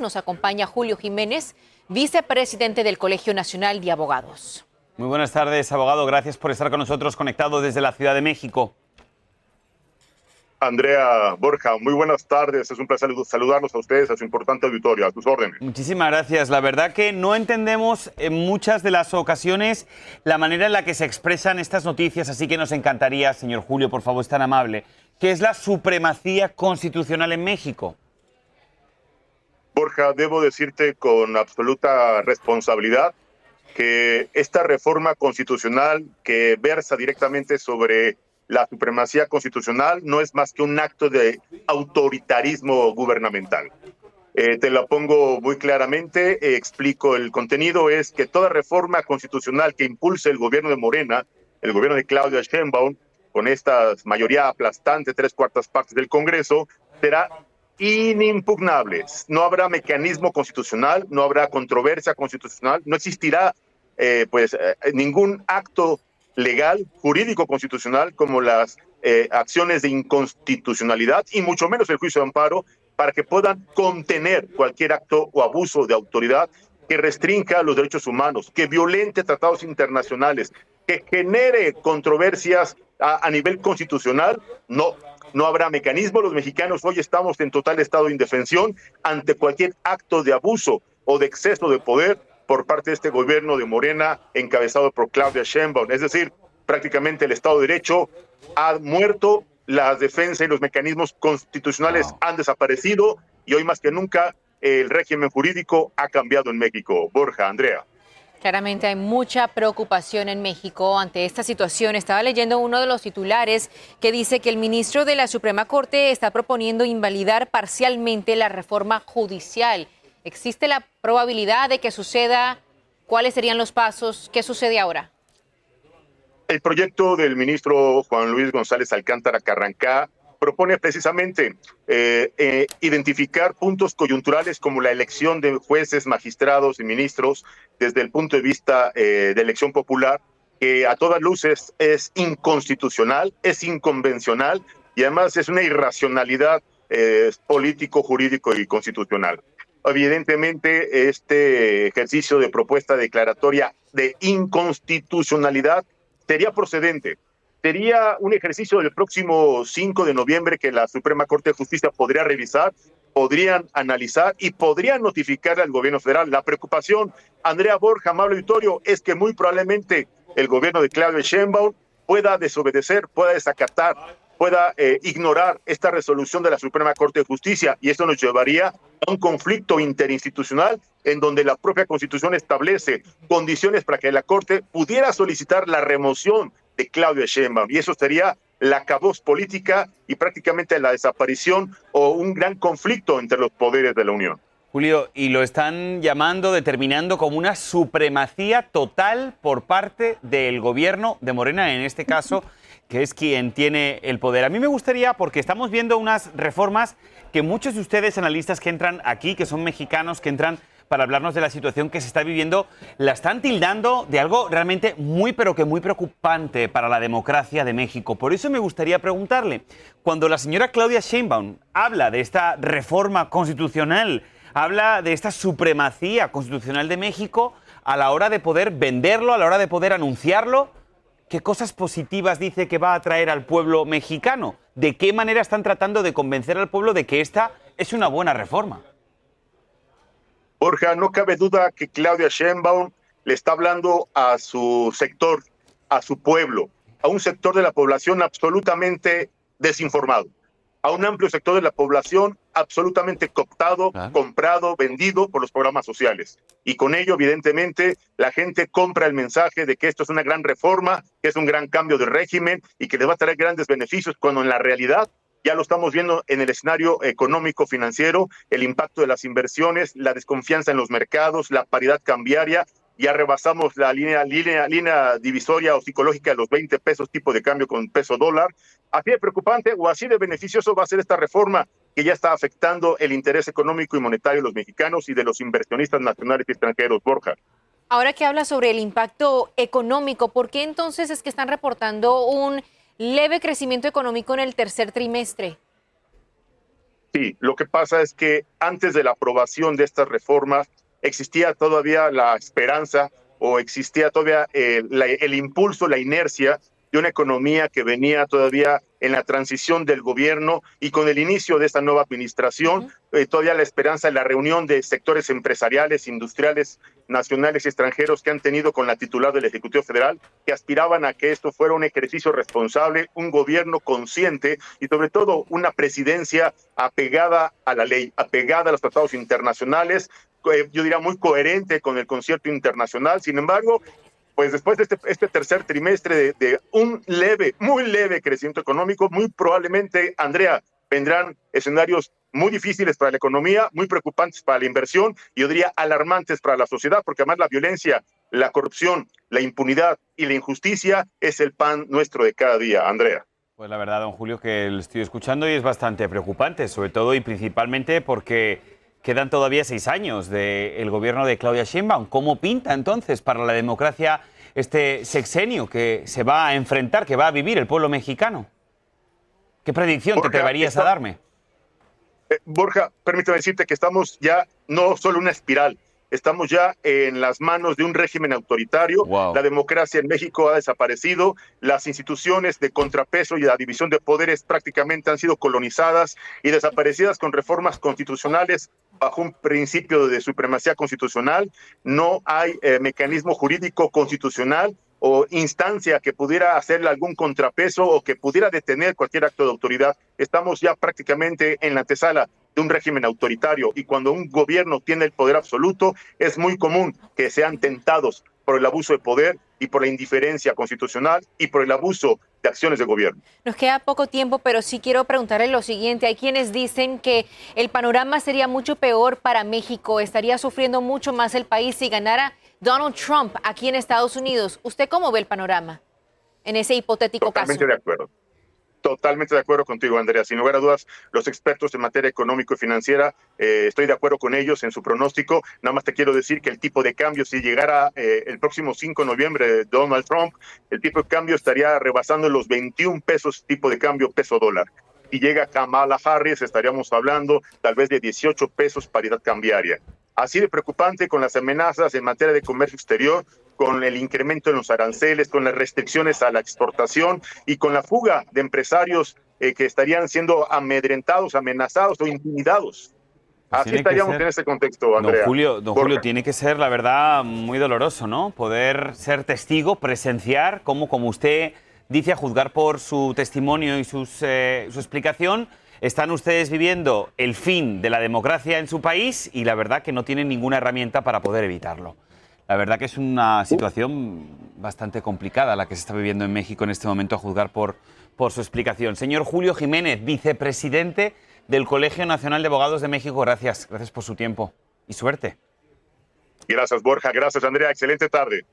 Nos acompaña Julio Jiménez, vicepresidente del Colegio Nacional de Abogados. Muy buenas tardes, abogado. Gracias por estar con nosotros conectado desde la Ciudad de México. Andrea, Borja, muy buenas tardes. Es un placer saludarlos a ustedes, a su importante auditorio, a tus órdenes. Muchísimas gracias. La verdad que no entendemos en muchas de las ocasiones la manera en la que se expresan estas noticias, así que nos encantaría, señor Julio, por favor, es tan amable, ¿qué es la supremacía constitucional en México? Borja, debo decirte con absoluta responsabilidad que esta reforma constitucional que versa directamente sobre la supremacía constitucional no es más que un acto de autoritarismo gubernamental. Te la pongo muy claramente, explico el contenido, es que toda reforma constitucional que impulse el gobierno de Morena, el gobierno de Claudia Sheinbaum, con esta mayoría aplastante, 3/4 partes del Congreso, será inimpugnable. No habrá mecanismo constitucional, no habrá controversia constitucional, no existirá ningún acto legal, jurídico constitucional, como las acciones de inconstitucionalidad y mucho menos el juicio de amparo, para que puedan contener cualquier acto o abuso de autoridad que restrinja los derechos humanos, que violente tratados internacionales, que genere controversias a nivel constitucional. No habrá mecanismo. Los mexicanos hoy estamos en total estado de indefensión ante cualquier acto de abuso o de exceso de poder por parte de este gobierno de Morena encabezado por Claudia Sheinbaum. Es decir, prácticamente el Estado de Derecho ha muerto, las defensas y los mecanismos constitucionales han desaparecido y hoy más que nunca el régimen jurídico ha cambiado en México. Borja, Andrea. Claramente hay mucha preocupación en México ante esta situación. Estaba leyendo uno de los titulares que dice que el ministro de la Suprema Corte está proponiendo invalidar parcialmente la reforma judicial. ¿Existe la probabilidad de que suceda? ¿Cuáles serían los pasos? ¿Qué sucede ahora? El proyecto del ministro Juan Luis González Alcántara Carrancá propone precisamente identificar puntos coyunturales como la elección de jueces, magistrados y ministros desde el punto de vista de elección popular, que a todas luces es inconstitucional, es inconvencional y además es una irracionalidad político, jurídico y constitucional. Evidentemente, este ejercicio de propuesta declaratoria de inconstitucionalidad sería procedente. Sería un ejercicio del próximo 5 de noviembre que la Suprema Corte de Justicia podría revisar, podrían analizar y podrían notificar al gobierno federal. La preocupación, Andrea, Borja, amable auditorio, es que muy probablemente el gobierno de Claudia Sheinbaum pueda desobedecer, pueda desacatar, pueda ignorar esta resolución de la Suprema Corte de Justicia, y esto nos llevaría a un conflicto interinstitucional en donde la propia Constitución establece condiciones para que la Corte pudiera solicitar la remoción de Claudia Sheinbaum, y eso sería la acabose política y prácticamente la desaparición o un gran conflicto entre los poderes de la Unión. Julio, y lo están llamando, determinando como una supremacía total por parte del gobierno de Morena, en este caso, que es quien tiene el poder. A mí me gustaría, porque estamos viendo unas reformas que muchos de ustedes, analistas que entran aquí, que son mexicanos, que entran para hablarnos de la situación que se está viviendo, la están tildando de algo realmente muy, pero que muy preocupante para la democracia de México. Por eso me gustaría preguntarle, cuando la señora Claudia Sheinbaum habla de esta reforma constitucional, habla de esta supremacía constitucional de México, a la hora de poder venderlo, a la hora de poder anunciarlo, ¿qué cosas positivas dice que va a traer al pueblo mexicano? ¿De qué manera están tratando de convencer al pueblo de que esta es una buena reforma? Borja, no cabe duda que Claudia Sheinbaum le está hablando a su sector, a su pueblo, a un sector de la población absolutamente desinformado, a un amplio sector de la población absolutamente cooptado, comprado, vendido por los programas sociales. Y con ello, evidentemente, la gente compra el mensaje de que esto es una gran reforma, que es un gran cambio de régimen y que les va a traer grandes beneficios, cuando en la realidad ya lo estamos viendo en el escenario económico financiero, el impacto de las inversiones, la desconfianza en los mercados, la paridad cambiaria. Ya rebasamos la línea divisoria o psicológica de los 20 pesos tipo de cambio con peso dólar. Así de preocupante o así de beneficioso va a ser esta reforma que ya está afectando el interés económico y monetario de los mexicanos y de los inversionistas nacionales y extranjeros. Borja. Ahora que habla sobre el impacto económico, ¿por qué entonces es que están reportando un leve crecimiento económico en el tercer trimestre? Sí, lo que pasa es que antes de la aprobación de estas reformas existía todavía la esperanza o existía todavía el impulso, la inercia de una economía que venía todavía en la transición del gobierno y con el inicio de esta nueva administración, todavía la esperanza de la reunión de sectores empresariales, industriales, nacionales y extranjeros que han tenido con la titular del Ejecutivo Federal, que aspiraban a que esto fuera un ejercicio responsable, un gobierno consciente y sobre todo una presidencia apegada a la ley, apegada a los tratados internacionales, yo diría muy coherente con el concierto internacional. Sin embargo, pues después de este tercer trimestre de un muy leve crecimiento económico, muy probablemente, Andrea, vendrán escenarios muy difíciles para la economía, muy preocupantes para la inversión y yo diría alarmantes para la sociedad, porque además la violencia, la corrupción, la impunidad y la injusticia es el pan nuestro de cada día, Andrea. Pues la verdad, don Julio, que lo estoy escuchando y es bastante preocupante, sobre todo y principalmente porque quedan todavía 6 años del gobierno de Claudia Sheinbaum. ¿Cómo pinta entonces para la democracia este sexenio que se va a enfrentar, que va a vivir el pueblo mexicano? ¿Qué predicción te atreverías a darme? Borja, permítame decirte que estamos ya no solo en una espiral, estamos ya en las manos de un régimen autoritario. Wow. La democracia en México ha desaparecido, las instituciones de contrapeso y la división de poderes prácticamente han sido colonizadas y desaparecidas con reformas constitucionales bajo un principio de supremacía constitucional. No hay mecanismo jurídico constitucional o instancia que pudiera hacerle algún contrapeso o que pudiera detener cualquier acto de autoridad. Estamos ya prácticamente en la antesala de un régimen autoritario y cuando un gobierno tiene el poder absoluto es muy común que sean tentados por el abuso de poder y por la indiferencia constitucional y por el abuso de acciones de gobierno. Nos queda poco tiempo, pero sí quiero preguntarle lo siguiente. Hay quienes dicen que el panorama sería mucho peor para México, estaría sufriendo mucho más el país si ganara Donald Trump aquí en Estados Unidos. ¿Usted cómo ve el panorama en ese hipotético caso? Totalmente de acuerdo. Totalmente de acuerdo contigo, Andrea. Sin lugar a dudas, los expertos en materia económico y financiera, estoy de acuerdo con ellos en su pronóstico. Nada más te quiero decir que el tipo de cambio, si llegara el próximo 5 de noviembre Donald Trump, el tipo de cambio estaría rebasando los 21 pesos tipo de cambio peso dólar. Si llega Kamala Harris, estaríamos hablando tal vez de 18 pesos paridad cambiaria. Así de preocupante con las amenazas en materia de comercio exterior, con el incremento en los aranceles, con las restricciones a la exportación y con la fuga de empresarios que estarían siendo amedrentados, amenazados o intimidados. Pues así estaríamos en ese contexto, Andrea. Don Julio, tiene que ser, la verdad, muy doloroso, ¿no? Poder ser testigo, presenciar, cómo, como usted dice, a juzgar por su testimonio y su explicación, están ustedes viviendo el fin de la democracia en su país y la verdad que no tienen ninguna herramienta para poder evitarlo. La verdad que es una situación bastante complicada la que se está viviendo en México en este momento, a juzgar por su explicación. Señor Julio Jiménez, vicepresidente del Colegio Nacional de Abogados de México, gracias por su tiempo y suerte. Gracias, Borja. Gracias, Andrea. Excelente tarde.